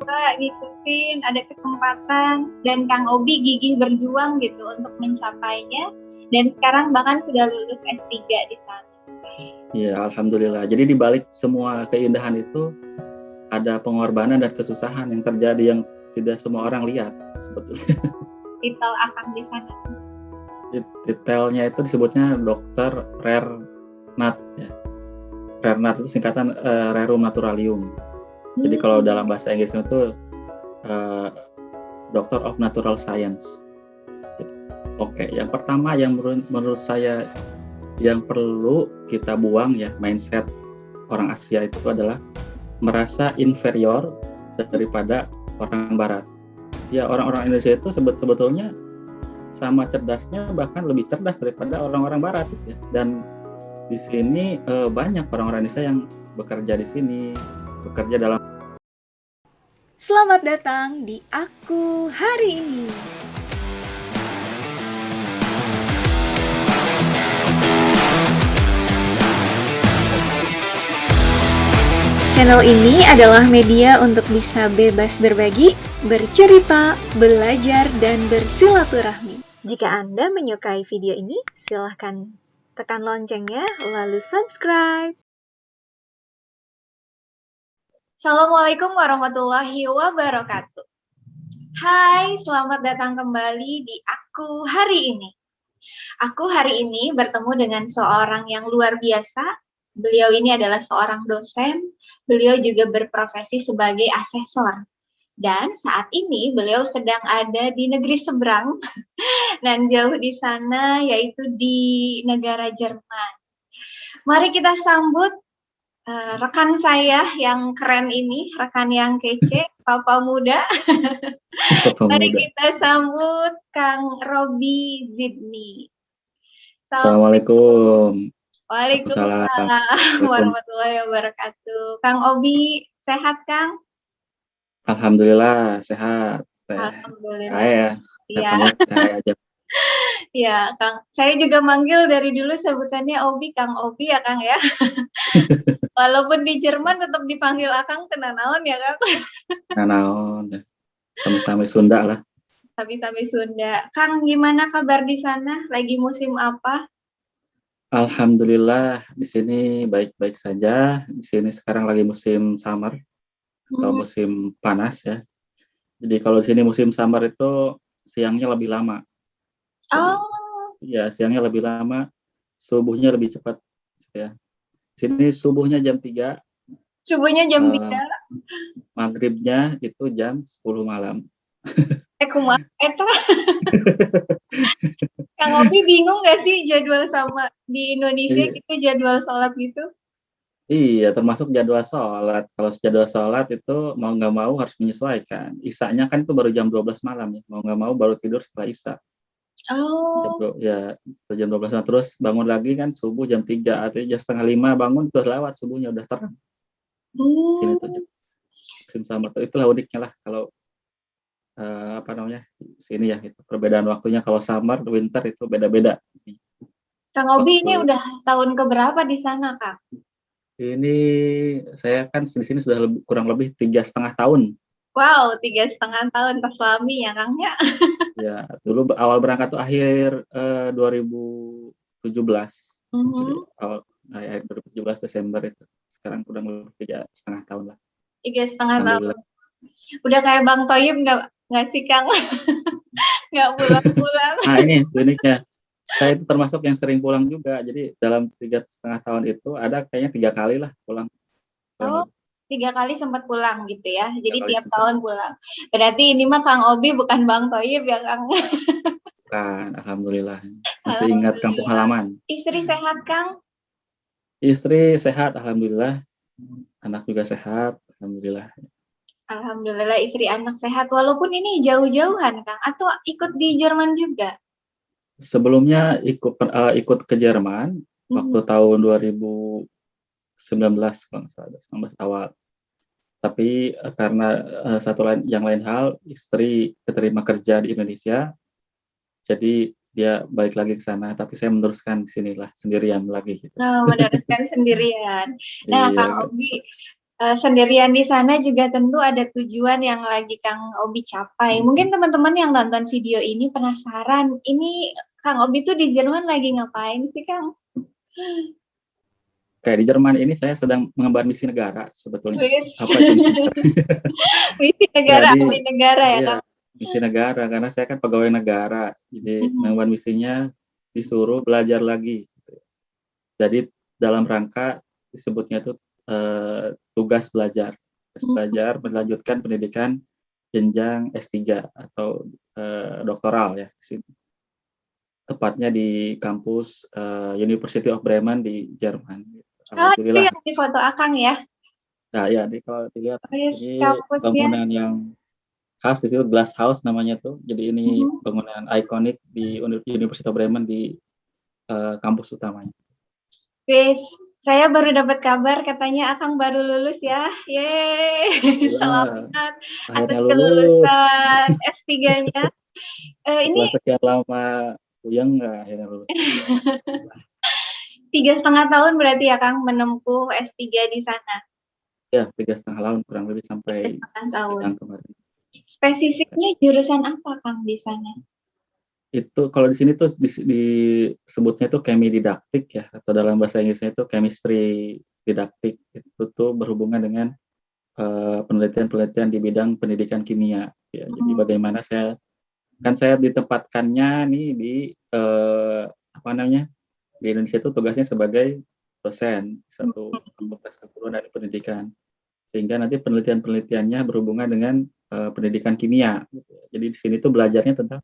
pura-pura ngikutin, ada kesempatan, dan Kang Obi gigih berjuang gitu untuk mencapainya, dan sekarang bahkan sudah lulus S3 di sana. Iya, alhamdulillah. Jadi di balik semua keindahan itu ada pengorbanan dan kesusahan yang terjadi yang tidak semua orang lihat sebetulnya. Titel Akang di sana. Detailnya itu disebutnya Dr. Rernat ya. Rernat itu singkatan Rerum Naturalium. Jadi kalau dalam bahasa Inggris itu Doctor of Natural Science. Oke, yang pertama yang menurut saya yang perlu kita buang ya, mindset orang Asia itu adalah merasa inferior daripada orang Barat. Ya, orang-orang Indonesia itu sebetulnya sama cerdasnya, bahkan lebih cerdas daripada orang-orang Barat ya. Dan di sini banyak orang-orang Indonesia yang bekerja di sini, bekerja dalam. Selamat datang di Aku Hari Ini. Channel ini adalah media untuk bisa bebas berbagi, bercerita, belajar, dan bersilaturahmi. Jika Anda menyukai video ini, silahkan tekan loncengnya, lalu subscribe. Assalamualaikum warahmatullahi wabarakatuh. Hai, selamat datang kembali di Aku Hari Ini. Aku hari ini bertemu dengan seorang yang luar biasa. Beliau ini adalah seorang dosen. Beliau juga berprofesi sebagai asesor. Dan saat ini beliau sedang ada di negeri seberang dan jauh di sana, yaitu di negara Jerman. Mari kita sambut rekan saya yang keren ini, rekan yang kece, Papa Muda. Mari kita sambut Kang Robi Zidni. Assalamualaikum. Waalaikumsalam warahmatullahi wabarakatuh. Kang Obi, sehat Kang? Alhamdulillah sehat. Alhamdulillah. Iya. Saya aja. Ya, Kang. Saya juga manggil dari dulu sebutannya Obi, Kang Obi ya, Kang ya. Walaupun di Jerman tetap dipanggil Akang tenanaon ya, Kang. Tenanaon. Sami-sami Sunda lah. Sami-sami Sunda. Kang, gimana kabar di sana? Lagi musim apa? Alhamdulillah di sini baik-baik saja. Di sini sekarang lagi musim summer atau musim panas ya. Jadi kalau di sini musim summer itu siangnya lebih lama. Ya, siangnya lebih lama, subuhnya lebih cepat ya. Sini subuhnya jam 3. Subuhnya jam 3. Maghribnya itu jam 10 malam. Kumaha eta? Kang Obi bingung nggak sih jadwal sama di Indonesia gitu, jadwal sholat gitu? Iya, termasuk jadwal sholat. Kalau jadwal sholat itu mau nggak mau harus menyesuaikan. Isanya kan itu baru jam 12 malam ya. Mau nggak mau baru tidur setelah Isya. Ya, jam 12 malam. Terus bangun lagi kan subuh jam 3. Artinya jam setengah 5 bangun sudah lewat subuhnya, udah terang. Sini tuh musim summer. Itulah uniknya lah kalau sini ya, itu perbedaan waktunya. Kalau summer, winter itu beda-beda. Kang Obi ini udah tahun keberapa di sana, Kang? Ini saya kan di sini sudah kurang lebih 3,5 tahun. Wow, 3,5 tahun pas lami ya, Kang ya? Ya, dulu awal berangkat tuh akhir 2017. Jadi akhir 2017 Desember itu. Sekarang kurang lebih 3,5 tahun lah. 3,5 tahun. Udah kayak Bang Toyib nggak sih, Kang? Nggak pulang-pulang. Nah, ini uniknya. Saya itu termasuk yang sering pulang juga. Jadi dalam 3,5 tahun itu ada kayaknya 3 kali lah pulang. 3 kali sempat pulang gitu ya. Jadi tiap tahun pulang. Berarti ini mah Kang Obi bukan Bang Toyib ya, Kang? Bukan, alhamdulillah. Masih ingat kampung halaman. Istri sehat, Kang? Istri sehat, alhamdulillah. Anak juga sehat, alhamdulillah. Alhamdulillah istri anak sehat. Walaupun ini jauh-jauhan, Kang? Atau ikut di Jerman juga? Sebelumnya ikut ke Jerman waktu tahun 2019 kalau nggak salah, 19 awal. Tapi karena yang lain hal, istri keterima kerja di Indonesia, jadi dia balik lagi ke sana. Tapi saya meneruskan di sinilah sendirian lagi. Gitu. Meneruskan sendirian. Nah, Kang Obi, sendirian di sana juga tentu ada tujuan yang lagi Kang Obi capai. Mungkin teman-teman yang nonton video ini penasaran, ini Kang Obi tuh di Jerman lagi ngapain sih, Kang? Kayak di Jerman ini saya sedang mengemban misi negara sebetulnya. Wis. Apa itu misi negara? Misi negara, Jadi abdi negara ya, iya, Kang? misi negara karena saya kan pegawai negara. Jadi Mhm. mengemban misinya disuruh belajar lagi. Jadi dalam rangka disebutnya itu tugas belajar. Tugas belajar melanjutkan pendidikan jenjang S3 atau doktoral ya di sini. Tepatnya di kampus University of Bremen di Jerman. Oh, itu Alhamdulillah. yang di foto Akang ya? Nah, ya, kalau dilihat Wis, ini kampusnya. bangunan yang khas di situ, Glass House namanya tuh. Jadi ini Mhm. bangunan ikonik di University of Bremen di kampus utamanya. Wis, saya baru dapat kabar katanya Akang baru lulus ya. Yeay, Alhamdulillah, selamat akhirnya atas lulus. kelulusan S3-nya. Setelah Ini sekian lama puyeng, akhirnya lulus. 3,5 tahun berarti ya Kang menempuh S3 di sana. Ya, 3,5 tahun kurang lebih sampai 3,5 tahun. sidang kemarin. Spesifiknya jurusan apa Kang di sana? Itu kalau di sini tuh disebutnya tuh chemi didaktik ya, atau dalam bahasa Inggrisnya itu chemistry didaktik. Itu tuh berhubungan dengan penelitian-penelitian di bidang pendidikan kimia. Ya, jadi bagaimana saya ditempatkannya nih di apa namanya, di Indonesia itu tugasnya sebagai dosen satu fakultas keguruan dan pendidikan, sehingga nanti penelitian-penelitiannya berhubungan dengan pendidikan kimia. Gitu. Jadi di sini tuh belajarnya tentang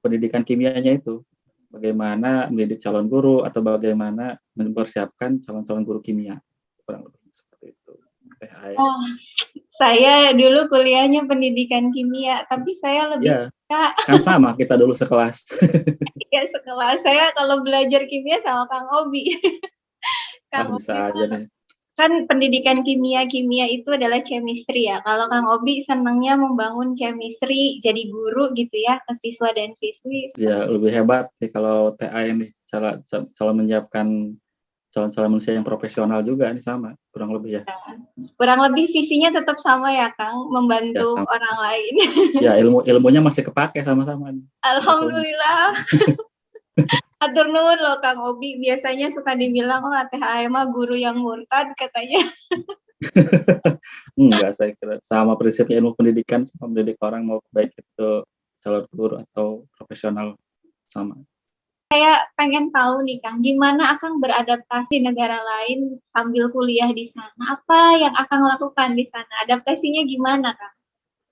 pendidikan kimianya itu, bagaimana mendidik calon guru atau bagaimana mempersiapkan calon-calon guru kimia, kurang lebih seperti itu. Oh, saya dulu kuliahnya pendidikan kimia, tapi saya lebih Ya, suka kan sama kita dulu sekelas. ya sekelas saya kalau belajar kimia sama Kang Obi. Kang Bisa Obi aja nih. kan pendidikan kimia itu adalah chemistry ya. Kalau Kang Obi senangnya membangun chemistry, jadi guru gitu ya ke siswa dan siswi. Ya, lebih hebat sih kalau TA ini, calon menyiapkan calon-calon manusia yang profesional juga nih, sama kurang lebih ya. Kurang lebih visinya tetap sama ya Kang, Ya, membantu sama. orang lain. Ya, ilmunya masih kepake sama-sama nih. Alhamdulillah. Atur nuhun loh Kang Obi, biasanya suka dibilang oh THM mah guru yang murtad katanya. Enggak, saya kira sama prinsipnya ilmu pendidikan, sama mendidik orang, mau baik itu calon guru atau profesional, sama. Saya pengen tahu nih Kang, gimana Akang beradaptasi negara lain sambil kuliah di sana? Apa yang Akang lakukan di sana? Adaptasinya gimana Kang?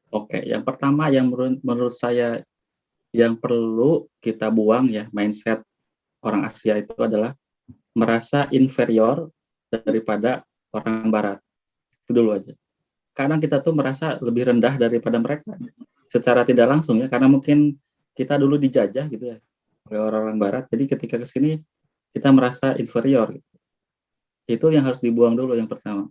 Oke, yang pertama yang menurut saya yang perlu kita buang ya, mindset orang Asia itu adalah merasa inferior daripada orang Barat. Itu dulu aja. Kadang kita tuh merasa lebih rendah daripada mereka secara tidak langsung ya, karena mungkin kita dulu dijajah gitu ya oleh orang-orang Barat. Jadi ketika ke sini kita merasa inferior gitu. Itu yang harus dibuang dulu yang pertama.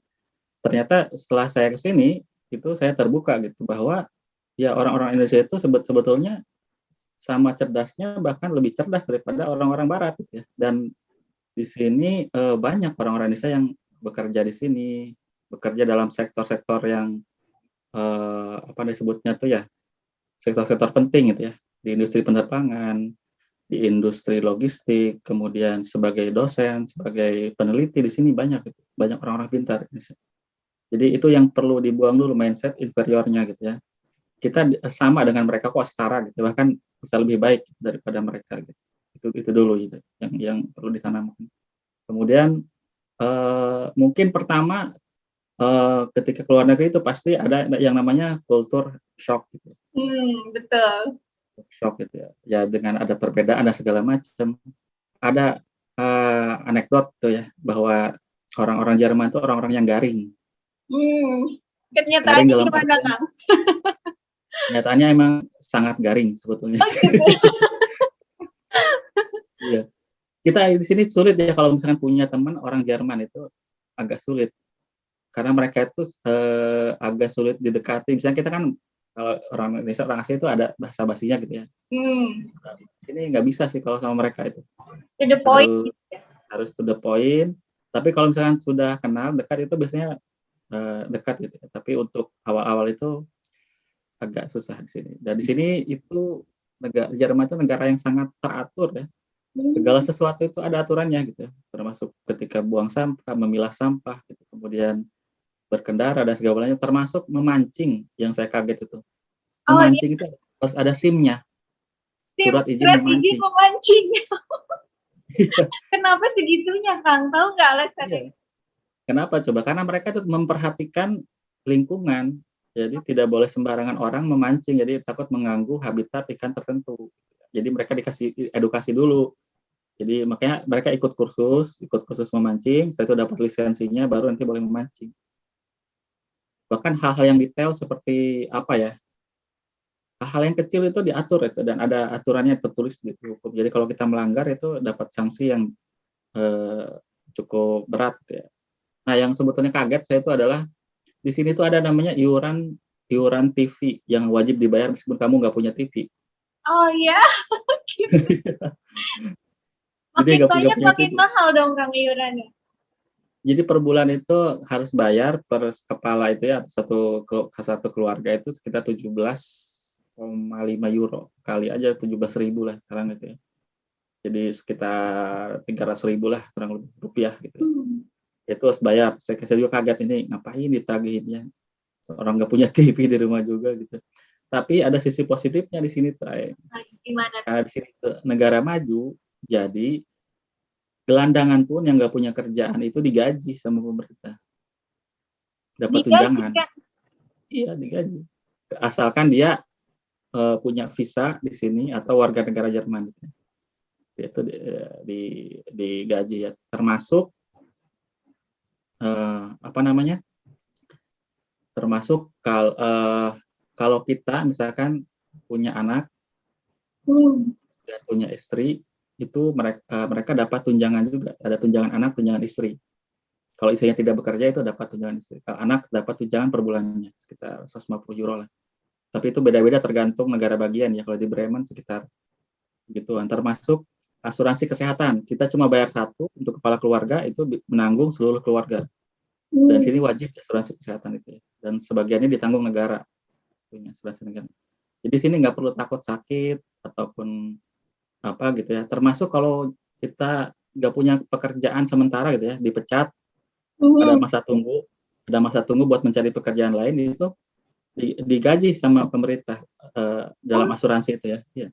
Ternyata setelah saya ke sini itu saya terbuka gitu bahwa ya orang-orang Indonesia itu sebetulnya sama cerdasnya, bahkan lebih cerdas daripada orang-orang Barat gitu ya. Dan di sini banyak orang-orang Indonesia yang bekerja di sini, bekerja dalam sektor-sektor yang apa disebutnya tuh ya, sektor-sektor penting gitu ya, di industri penerbangan, di industri logistik, kemudian sebagai dosen, sebagai peneliti di sini banyak gitu, banyak orang-orang pintar Indonesia. Jadi itu yang perlu dibuang dulu, mindset inferiornya gitu ya. Kita sama dengan mereka kok, setara gitu, bahkan bisa lebih baik daripada mereka gitu. Itu dulu gitu yang perlu ditanamkan. Kemudian mungkin pertama ketika keluar negeri itu pasti ada yang namanya culture shock gitu. Betul. Shock gitu ya. Ya dengan ada perbedaan dan segala macam. Ada anekdot tuh ya bahwa orang-orang Jerman itu orang-orang yang garing. Garing Kenyataannya dalam gimana artian Kang? kenyataannya emang sangat garing sebetulnya. Oh, gitu. Iya. Kita di sini sulit ya kalau misalkan punya teman orang Jerman, itu agak sulit. Karena mereka itu agak sulit didekati. Misalnya kita kan kalau orang Indonesia, orang Asia itu ada bahasa basinya gitu ya. Nah, di sini nggak bisa sih kalau sama mereka itu. To the point. Harus to the point. Tapi kalau misalkan sudah kenal dekat itu biasanya dekat gitu ya. Tapi untuk awal-awal itu agak susah di sini. Dan di sini itu Jerman itu negara yang sangat teratur ya. Segala sesuatu itu ada aturannya gitu ya. Termasuk ketika buang sampah, memilah sampah, gitu. Kemudian berkendara dan segalanya, termasuk memancing yang saya kaget itu. Oh iya, Memancing itu harus ada SIM-nya, surat izin surat izin memancing. memancing. Kenapa segitunya, Kang? Tahu nggak alasannya? Iya. Kenapa coba? Karena mereka itu memperhatikan lingkungan. Jadi tidak boleh sembarangan orang memancing, jadi takut mengganggu habitat ikan tertentu. Jadi mereka dikasih edukasi dulu. Jadi makanya mereka ikut kursus memancing, setelah itu dapat lisensinya baru nanti boleh memancing. Bahkan hal-hal yang detail seperti apa ya? Hal-hal yang kecil itu diatur itu dan ada aturannya tertulis di hukum. Jadi kalau kita melanggar itu dapat sanksi yang cukup berat gitu ya. Nah, yang sebetulnya kaget saya itu adalah di sini tuh ada namanya iuran TV yang wajib dibayar meskipun kamu nggak punya TV. Oh iya, gitu. Jadi Makin nggak banyak punya makin TV. mahal dong, Kang, iurannya. Jadi per bulan itu harus bayar per kepala itu ya, satu keluarga itu sekitar 17,5 euro, kali aja 17.000 lah sekarang itu ya. Jadi sekitar 300.000 lah kurang lebih rupiah gitu ya. Itu harus bayar. Saya juga kaget ini ngapain ditagihinnya. Orang nggak punya TV di rumah juga gitu. Tapi ada sisi positifnya di sini tuh. Gimana? Karena di sini tuh negara maju, jadi gelandangan pun yang nggak punya kerjaan itu digaji sama pemerintah. Dapat tunjangan. Iya, digaji. Asalkan dia punya visa di sini atau warga negara Jerman gitu. Itu digaji ya. Termasuk termasuk kalau kita misalkan punya anak dan punya istri, itu mereka dapat tunjangan juga, ada tunjangan anak, tunjangan istri. Kalau istrinya tidak bekerja itu dapat tunjangan istri. Kalau anak dapat tunjangan per bulannya sekitar 150 euro lah. Tapi itu beda-beda tergantung negara bagian ya. Kalau di Bremen sekitar gituan. Termasuk asuransi kesehatan. Kita cuma bayar satu untuk kepala keluarga, itu menanggung seluruh keluarga. Dan sini wajib asuransi kesehatan itu ya. Dan sebagiannya ditanggung negara, punya asuransi negara. Jadi sini nggak perlu takut sakit ataupun apa gitu ya. Termasuk kalau kita nggak punya pekerjaan sementara gitu ya, dipecat, ada masa tunggu buat mencari pekerjaan lain, itu digaji sama pemerintah dalam asuransi itu ya. Ya.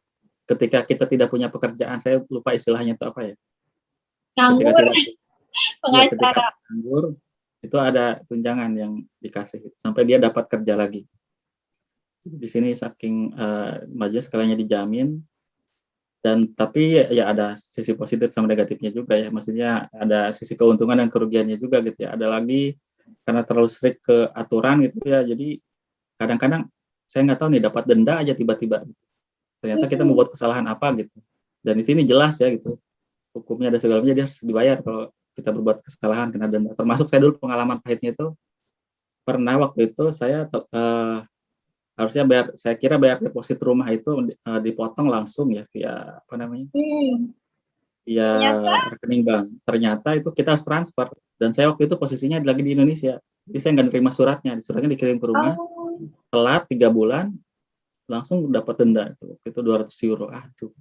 Ketika kita tidak punya pekerjaan, saya lupa istilahnya itu apa ya. Ketika nganggur, itu ada tunjangan yang dikasih sampai dia dapat kerja lagi. Di sini saking majelis sekalinya dijamin, dan tapi ya ada sisi positif sama negatifnya juga ya. Maksudnya ada sisi keuntungan dan kerugiannya juga gitu ya. Ada lagi karena terlalu strict ke aturan gitu ya. Jadi kadang-kadang saya nggak tahu nih dapat denda aja tiba-tiba. Ternyata kita membuat kesalahan apa gitu. Dan di sini jelas ya gitu. Hukumnya ada segalanya, dia harus dibayar kalau kita berbuat kesalahan kena denda. Termasuk saya dulu pengalaman pahitnya itu pernah waktu itu saya harusnya saya kira bayar deposit rumah itu dipotong langsung ya via apa namanya? Via rekening bank. Ternyata itu kita harus transfer, dan saya waktu itu posisinya lagi di Indonesia. Jadi saya nggak nerima suratnya. Suratnya dikirim ke rumah. Telat 3 bulan langsung dapat denda itu 200 euro. Aduh.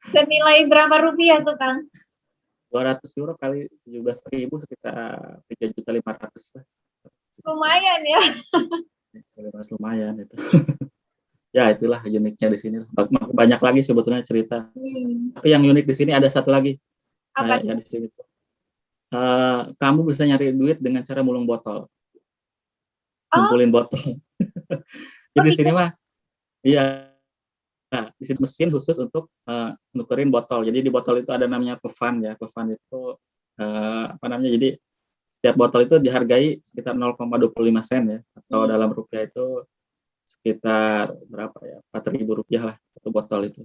Senilai berapa rupiah tuh, Kang? 200 euro kali 17.000 sekitar 3.500.000 lah. Lumayan ya. Lumayan itu. Ya itulah uniknya di sini. Banyak lagi sebetulnya cerita. Tapi yang unik di sini ada satu lagi. Apa? Ya di sini. Kamu bisa nyari duit dengan cara mulung botol. Kumpulin botol. Jadi di sini mah iya. Nah, di sini mesin khusus untuk nukerin botol. Jadi di botol itu ada namanya pevan ya. Pevan itu apa namanya? Jadi setiap botol itu dihargai sekitar 0,25 sen ya, atau dalam rupiah itu sekitar berapa ya, 4.000 rupiah lah satu botol itu.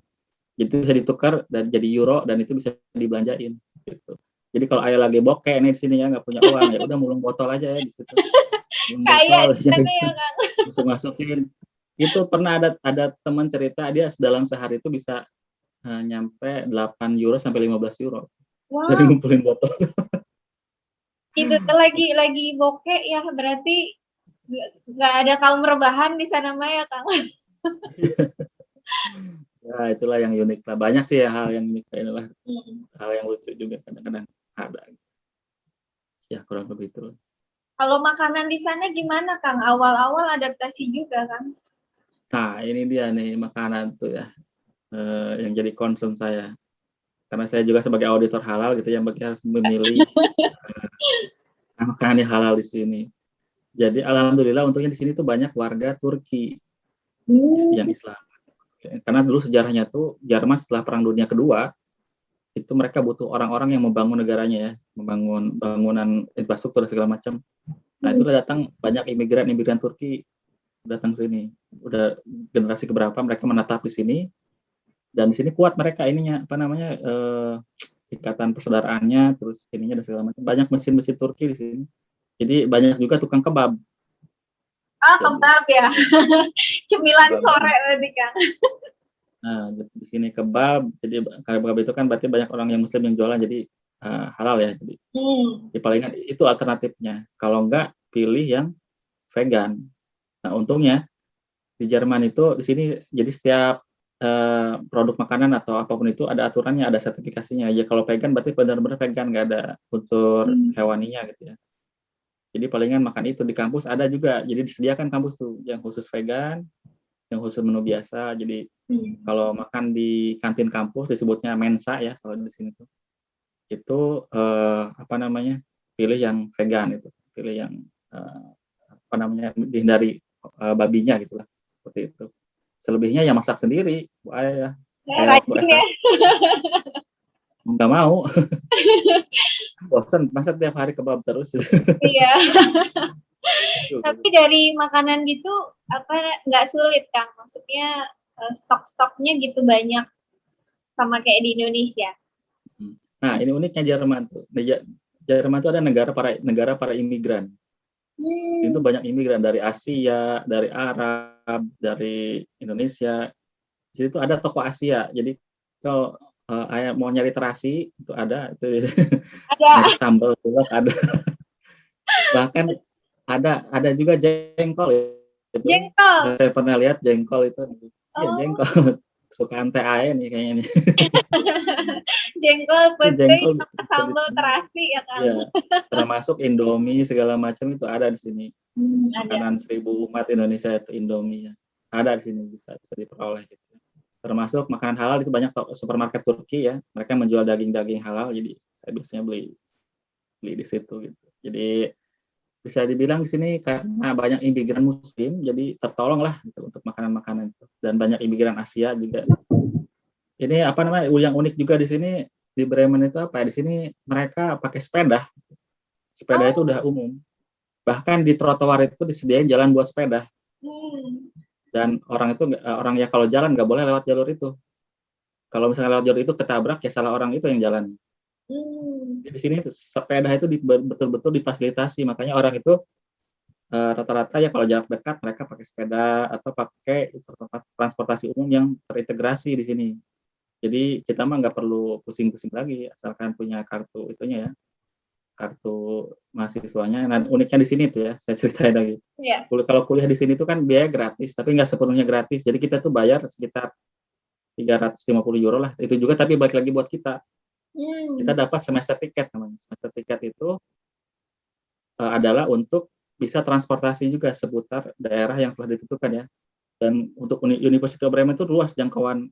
Jadi bisa ditukar dan jadi euro, dan itu bisa dibelanjain gitu. Jadi kalau ayah lagi bokeh nih di sini ya, nggak punya uang, ya udah mulung botol aja ya di situ. Kayak ya, Kang. Masukin. Itu pernah ada teman cerita, dia dalam sehari itu bisa nyampe 8 euro sampai 15 euro. Wow. Dari ngumpulin botol. Itu tuh lagi bokeh ya, berarti nggak ada kaum rebahan di sana mah ya, Kang? Ya itulah yang unik lah. Banyak sih ya hal yang unik, inilah Hmm. hal yang lucu juga kadang-kadang ada. Ya kurang lebih itu. Kalau makanan di sana gimana, Kang? Awal-awal adaptasi juga, Kang? Nah ini dia nih makanan tuh ya, yang jadi concern saya. Karena saya juga sebagai auditor halal gitu ya, harus memilih makanan yang halal di sini. Jadi alhamdulillah untungnya di sini tuh banyak warga Turki yang Islam. Karena dulu sejarahnya tuh Jerman setelah Perang Dunia Kedua itu mereka butuh orang-orang yang membangun negaranya ya, membangun bangunan infrastruktur segala macam. Nah itu udah datang banyak imigran Turki datang sini. Udah generasi keberapa mereka menetap di sini, dan di sini kuat mereka ininya apa namanya ikatan persaudaraannya, terus ininya dan segala macam. Banyak mesin-mesin Turki di sini. Jadi banyak juga tukang kebab. Ah, Jadi, kebab ya. Cemilan kebab. sore berarti, Kang. Nah, di sini kebab. Jadi kebab itu kan berarti banyak orang yang muslim yang jualan, jadi halal ya. Jadi palingan itu alternatifnya. Kalau enggak pilih yang vegan. Nah, untungnya di Jerman itu di sini jadi setiap produk makanan atau apapun itu ada aturannya, ada sertifikasinya. Ya kalau vegan berarti benar-benar vegan, nggak ada unsur hewaninya gitu ya. Jadi palingan makan itu di kampus ada juga. Jadi disediakan kampus tuh yang khusus vegan, yang khusus menu biasa. Jadi kalau makan di kantin kampus disebutnya mensa ya kalau di sini tuh. Itu apa namanya? Pilih yang vegan itu. Pilih yang apa namanya? Dihindari babinya gitu lah. Seperti itu. Selebihnya ya masak sendiri. Ya, kayak waktu Rajin S1 ya. nggak mau. Bosan masa tiap hari kebab terus. Iya. Tapi dari makanan gitu nggak sulit, Kang? Maksudnya stok-stoknya gitu banyak sama kayak di Indonesia. Nah, ini uniknya Jerman tuh. Jerman itu ada negara para imigran. Itu banyak imigran dari Asia, dari Arab, dari Indonesia. Di situ ada toko Asia. Jadi kalau mau nyari terasi itu ada, itu nyari sambal juga ada. Bahkan ada juga jengkol itu. Jengkol. Saya pernah lihat jengkol itu. Iya, jengkol. Sukaan TAE nih kayaknya nih. Jengkol putih sama sambal terasi ya, Kang? Iya, termasuk Indomie segala macam itu ada di sini. Makanan 1000 umat Indonesia itu Indomie ya. Ada di sini bisa diperoleh gitu. Termasuk makanan halal itu banyak supermarket Turki ya. Mereka menjual daging-daging halal, jadi saya biasanya beli di situ gitu. Jadi bisa dibilang di sini karena banyak imigran muslim jadi tertolong lah gitu untuk makanan-makanan itu, dan banyak imigran Asia juga. Ini apa namanya yang unik juga di sini di Bremen itu apa ya, di sini mereka pakai sepeda. Sepeda itu udah umum. Bahkan di trotoar itu disediain jalan buat sepeda. Dan orang ya kalau jalan nggak boleh lewat jalur itu. Kalau misalnya lewat jalur itu ketabrak ya salah orang itu yang jalan. Di sini sepeda itu betul-betul difasilitasi, makanya orang itu rata-rata ya kalau jarak dekat mereka pakai sepeda atau pakai transportasi umum yang terintegrasi di sini. Jadi kita mah nggak perlu pusing-pusing lagi asalkan punya kartu itunya ya, kartu mahasiswanya. Nah uniknya di sini tuh ya, saya ceritain lagi. Yeah. Kalau kuliah di sini tuh kan biaya gratis, tapi nggak sepenuhnya gratis. Jadi kita tuh bayar sekitar 350 euro lah. Itu juga tapi balik lagi buat kita. Kita dapat semester tiket namanya. Semester tiket itu adalah untuk bisa transportasi juga seputar daerah yang telah ditentukan ya. Dan untuk University of Bremen itu luas jangkauan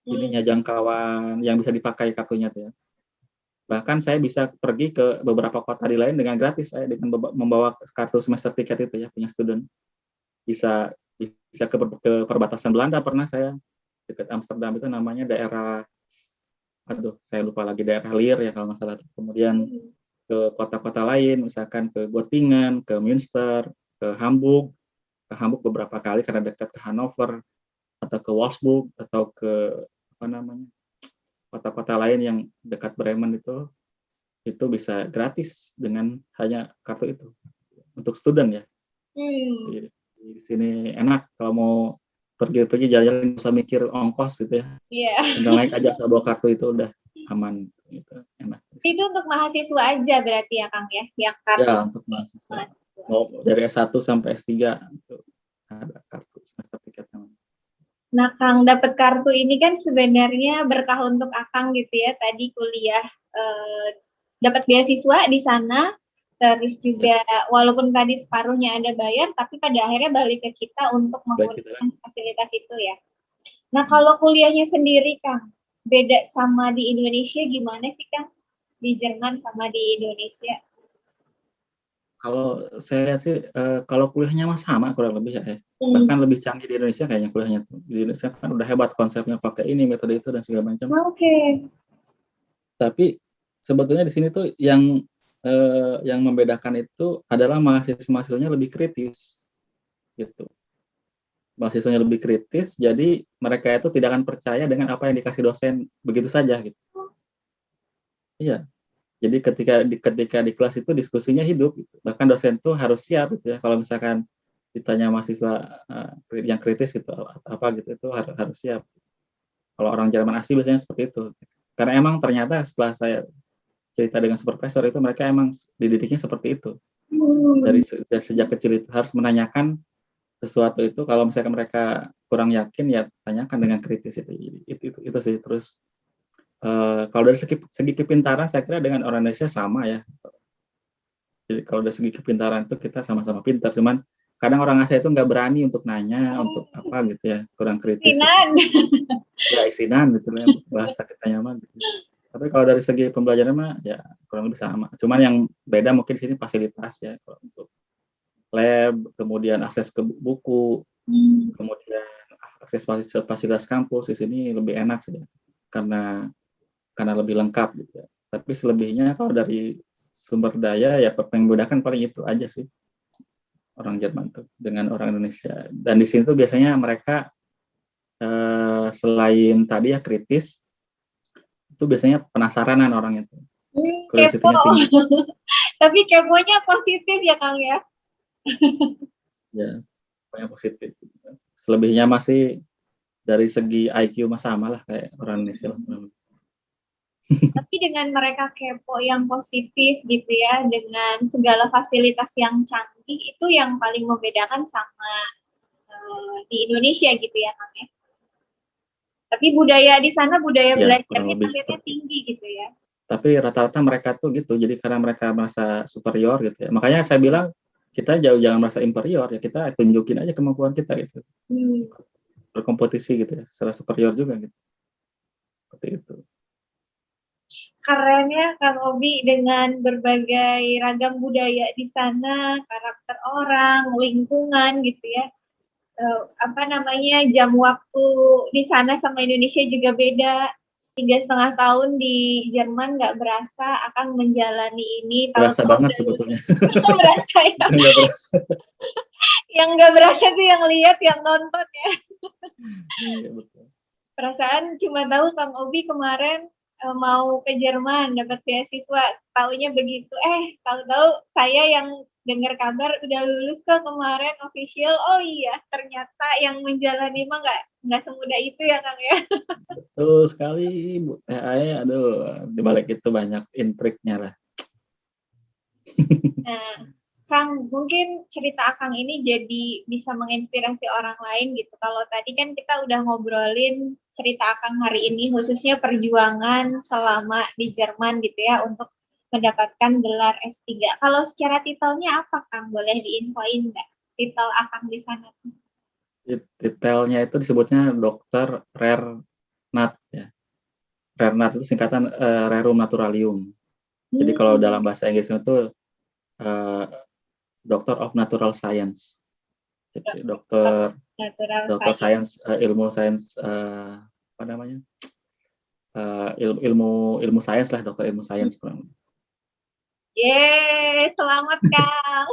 jangkauan yang bisa dipakai kartunya tuh ya. Bahkan saya bisa pergi ke beberapa kota di lain dengan gratis saya dengan membawa kartu semester tiket itu ya, punya student. Bisa ke perbatasan Belanda pernah saya, dekat Amsterdam itu namanya daerah saya lupa lagi, daerah Lier ya kalau nggak salah. Kemudian ke kota-kota lain, misalkan ke Göttingen, ke Münster, ke Hamburg beberapa kali karena dekat ke Hannover, atau ke Wolfsburg, atau ke kota-kota lain yang dekat Bremen itu bisa gratis dengan hanya kartu itu untuk student ya. Di sini enak kalau mau pergi jalan-jalan bisa mikir ongkos gitu ya. Tinggal naik aja bawa kartu itu udah aman. gitu enak. Itu untuk mahasiswa aja berarti ya Kang ya, yang Ya kartu untuk mahasiswa mahasiswa. mau dari S1 sampai S3 itu ada kartu semester tiket namanya. Nah, Kang, dapat kartu ini kan sebenarnya berkah untuk Akang gitu ya. Tadi kuliah dapat beasiswa di sana, terus juga walaupun tadi separuhnya ada bayar, tapi pada akhirnya balik ke kita untuk Baik kita menggunakan fasilitas itu ya. Nah, kalau kuliahnya sendiri, Kang, beda sama di Indonesia gimana sih, Kang? Di Jerman sama di Indonesia? kalau saya lihat sih kalau kuliahnya mah sama kurang lebih ya. Hmm. Bahkan lebih canggih di Indonesia kayaknya kuliahnya tuh. Di Indonesia kan udah hebat konsepnya pakai ini metode itu dan segala macam. Oke. Tapi sebetulnya di sini tuh yang membedakan itu adalah mahasiswanya lebih kritis gitu. Mahasiswanya lebih kritis, jadi mereka itu tidak akan percaya dengan apa yang dikasih dosen begitu saja gitu. Iya. Jadi ketika di kelas itu diskusinya hidup gitu. Bahkan dosen tuh harus siap gitu ya kalau misalkan ditanya mahasiswa yang kritis gitu apa gitu itu harus siap. Kalau orang Jerman asli biasanya seperti itu. Karena emang ternyata setelah saya cerita dengan supervisor itu mereka emang dididiknya seperti itu. Dari sejak kecil itu harus menanyakan sesuatu itu kalau misalkan mereka kurang yakin ya tanyakan dengan kritis itu sih. Terus kalau dari segi kepintaran saya kira dengan orang Indonesia sama ya. Jadi kalau dari segi kepintaran itu kita sama-sama pintar, cuman kadang orang Asia itu nggak berani untuk nanya untuk apa gitu ya, kurang kritis gitu. Ya isinan gitu ya, bahasa kita nyaman gitu. Tapi kalau dari segi pembelajaran mah ya kurang lebih sama. Cuman yang beda mungkin di sini fasilitas ya, kalau untuk lab, kemudian akses ke buku, kemudian akses fasilitas kampus di sini lebih enak sih ya. Karena lebih lengkap gitu ya. Tapi selebihnya kalau dari sumber daya ya yang membedakan paling itu aja sih orang Jerman tuh dengan orang Indonesia. Dan di sini tuh biasanya mereka selain tadi ya kritis, itu biasanya penasaranan orang itu. Kepo. Tapi keponya positif ya Kang ya? Ya, pokoknya positif. Selebihnya masih dari segi IQ mah sama lah kayak orang Indonesia lah. Tapi dengan mereka kepo yang positif gitu ya, dengan segala fasilitas yang canggih, itu yang paling membedakan sama di Indonesia gitu ya Kang ya. Tapi budaya di sana, budaya ya, belajarnya akhirnya tinggi gitu ya. Tapi rata-rata mereka tuh gitu, jadi karena mereka merasa superior gitu ya. Makanya saya bilang kita jangan merasa inferior ya, kita tunjukin aja kemampuan kita gitu. Berkompetisi gitu ya, secara superior juga gitu. Seperti itu. Keren ya Kang Obi dengan berbagai ragam budaya di sana, karakter orang, lingkungan gitu ya. Jam waktu di sana sama Indonesia juga beda. 3,5 tahun di Jerman nggak berasa akan menjalani ini. Berasa banget sebetulnya. Berasa ya. Nggak berasa. Yang nggak berasa tuh yang lihat, yang nonton ya. Iya, betul. Perasaan cuma tahu Kang Obi kemarin mau ke Jerman dapat beasiswa, taunya begitu. Tahu-tahu saya yang dengar kabar udah lulus kok kemarin official. Oh iya, ternyata yang menjalani mah nggak semudah itu ya Kang ya. Betul sekali Bu TAE, aduh di balik itu banyak intriknya lah. Nah, Kang, mungkin cerita Akang ini jadi bisa menginspirasi orang lain gitu. Kalau tadi kan kita udah ngobrolin cerita Akang hari ini, khususnya perjuangan selama di Jerman gitu ya, untuk mendapatkan gelar S3. Kalau secara titelnya apa, Kang? Boleh diinfoin nggak? Titel Akang di sana. Detailnya itu disebutnya Dokter Rernat ya. Rernat itu singkatan Rerum Naturalium. Jadi kalau dalam bahasa Inggrisnya itu Doctor of Natural Science. Jadi dokter science, ilmu sains apa namanya? Ilmu sains lah, dokter ilmu sains kurang. Yeay, selamat Kang.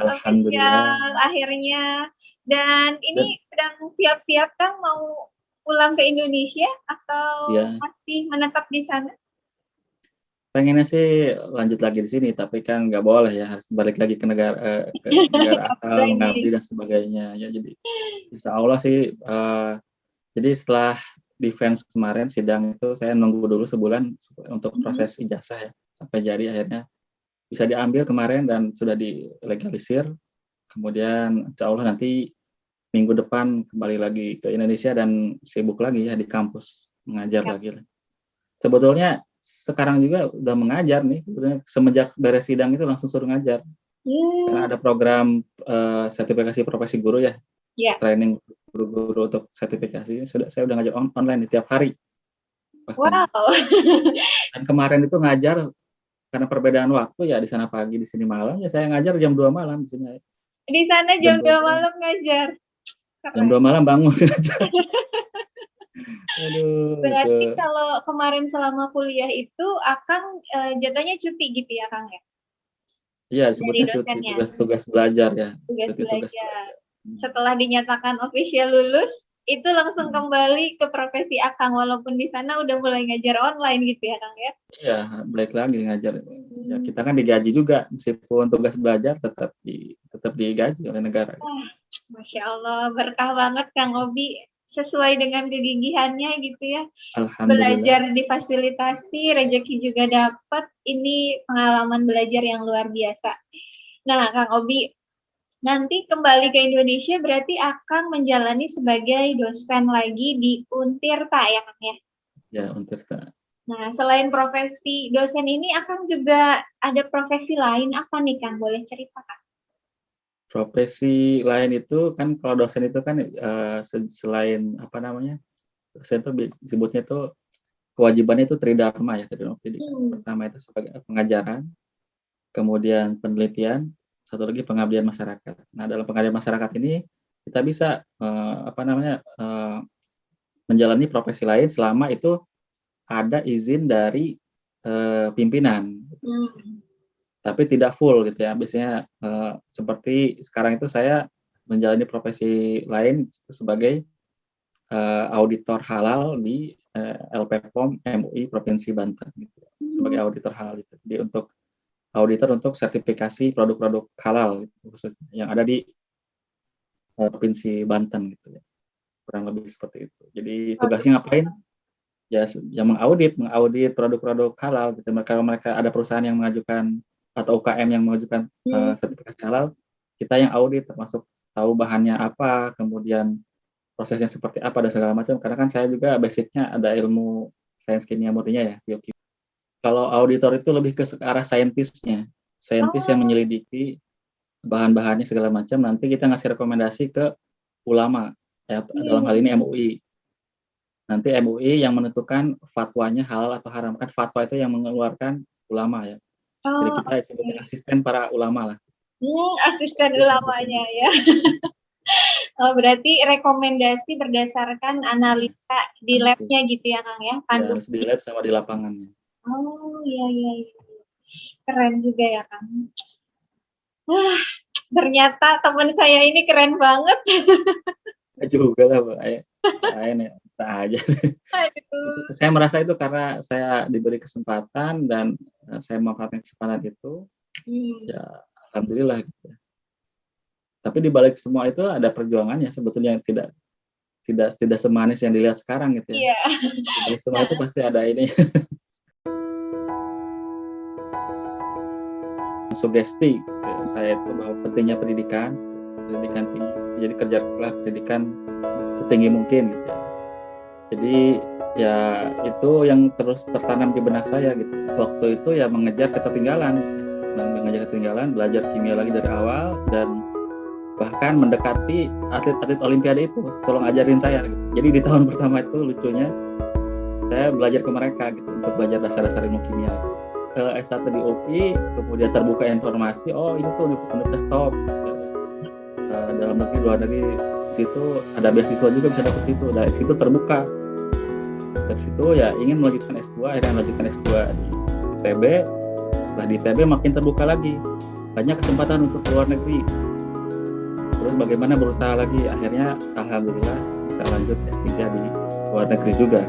Alhamdulillah. Akhirnya. Dan ini sedang siap-siap Kang mau pulang ke Indonesia atau masih menetap di sana? Pengennya sih lanjut lagi di sini, tapi kan nggak boleh ya, harus balik lagi ke negara asal, mengabdi dan sebagainya ya. Jadi insya Allah sih jadi setelah defense kemarin sidang itu saya nunggu dulu sebulan untuk proses ijazah ya, sampai jadi akhirnya bisa diambil kemarin dan sudah dilegalisir. Kemudian insya Allah nanti minggu depan kembali lagi ke Indonesia dan sibuk lagi ya di kampus mengajar lagi. Sebetulnya sekarang juga udah mengajar nih, sebetulnya semenjak beres sidang itu langsung suruh ngajar. Karena ada program sertifikasi profesi guru ya, training guru-guru untuk sertifikasi. Saya udah ngajar online tiap hari. Bahkan. Wow. Dan kemarin itu ngajar karena perbedaan waktu ya, di sana pagi di sini malam, ya saya ngajar jam 2 malam di sini. Di sana jam 2 malam ngajar. Jam 2 malam bangun ngajar. Aduh. Berarti kalau kemarin selama kuliah itu Akang jatuhnya cuti gitu ya Kang ya? Iya, disebutnya cuti, tugas belajar ya. Tugas belajar. Setelah dinyatakan official lulus, itu langsung kembali ke profesi Akang, walaupun di sana udah mulai ngajar online gitu ya Kang ya? Iya, balik lagi ngajar. Ya, kita kan digaji juga, meskipun tugas belajar tetap digaji oleh negara. Masya Allah, berkah banget Kang Obi, sesuai dengan kegigihannya gitu ya. Belajar difasilitasi, rezeki juga dapat. Ini pengalaman belajar yang luar biasa. Nah, Kang Obi, nanti kembali ke Indonesia berarti Akang menjalani sebagai dosen lagi di Untirta ya Kang ya? Ya, Untirta. Nah, selain profesi dosen ini, Akang juga ada profesi lain apa nih Kang? Boleh cerita Kang? Profesi lain itu kan, kalau dosen itu kan selain apa namanya, dosen itu disebutnya itu kewajibannya itu tridharma ya, tridharma pendidikan. Pertama itu sebagai pengajaran, kemudian penelitian, satu lagi pengabdian masyarakat. Nah, dalam pengabdian masyarakat ini kita bisa menjalani profesi lain selama itu ada izin dari pimpinan. Tapi tidak full gitu ya. Biasanya seperti sekarang itu saya menjalani profesi lain sebagai auditor halal di LPPOM MUI Provinsi Banten gitu. Sebagai auditor halal itu. Jadi untuk auditor untuk sertifikasi produk-produk halal gitu, khususnya yang ada di Provinsi Banten gitu ya. Kurang lebih seperti itu. Jadi tugasnya ngapain? Ya mengaudit produk-produk halal gitu. Kalau mereka ada perusahaan yang mengajukan atau UKM yang mengajukan sertifikasi halal, kita yang audit, termasuk tahu bahannya apa, kemudian prosesnya seperti apa dan segala macam. Karena kan saya juga basicnya ada ilmu sains kimia murninya ya, biokimia. Kalau auditor itu lebih ke arah saintisnya, saintis yang menyelidiki bahan-bahannya segala macam. Nanti kita ngasih rekomendasi ke ulama, ya, dalam hal ini MUI. Nanti MUI yang menentukan fatwanya halal atau haram. Kan fatwa itu yang mengeluarkan ulama ya. Jadi kita sebagai asisten para ulama lah. Asisten ulamanya ya. Berarti rekomendasi berdasarkan analisa di labnya gitu ya Kang ya? Ya, harus di lab sama di lapangannya. Oh iya. Keren juga ya Kang. Wah, ternyata teman saya ini keren banget. Juga lah Pak. Ayo aja. Saya merasa itu karena saya diberi kesempatan dan saya memanfaatkan kesempatan itu. Ya alhamdulillah gitu. Tapi di balik semua itu ada perjuangannya sebetulnya, yang tidak semanis yang dilihat sekarang gitu ya. Di balik semua itu pasti ada ini. Sugesti saya itu bahwa pentingnya pendidikan tinggi. Jadi kerjalah pendidikan setinggi mungkin gitu ya. Jadi ya itu yang terus tertanam di benak saya gitu. Waktu itu ya mengejar ketertinggalan, belajar kimia lagi dari awal dan bahkan mendekati atlet-atlet olimpiade itu, tolong ajarin saya gitu. Jadi di tahun pertama itu lucunya saya belajar ke mereka gitu untuk belajar dasar-dasar ilmu kimia. S1 di UPI, kemudian terbuka informasi, oh ini tuh universitas top. Dalam negeri, luar negeri, situ ada beasiswa juga bisa dapat situ. Dari situ terbuka. Dari situ ya ingin melanjutkan S2, akhirnya melanjutkan S2 di ITB. Setelah di ITB makin terbuka lagi. Banyak kesempatan untuk luar negeri. Terus bagaimana berusaha lagi, akhirnya alhamdulillah bisa lanjut S3 di luar negeri juga.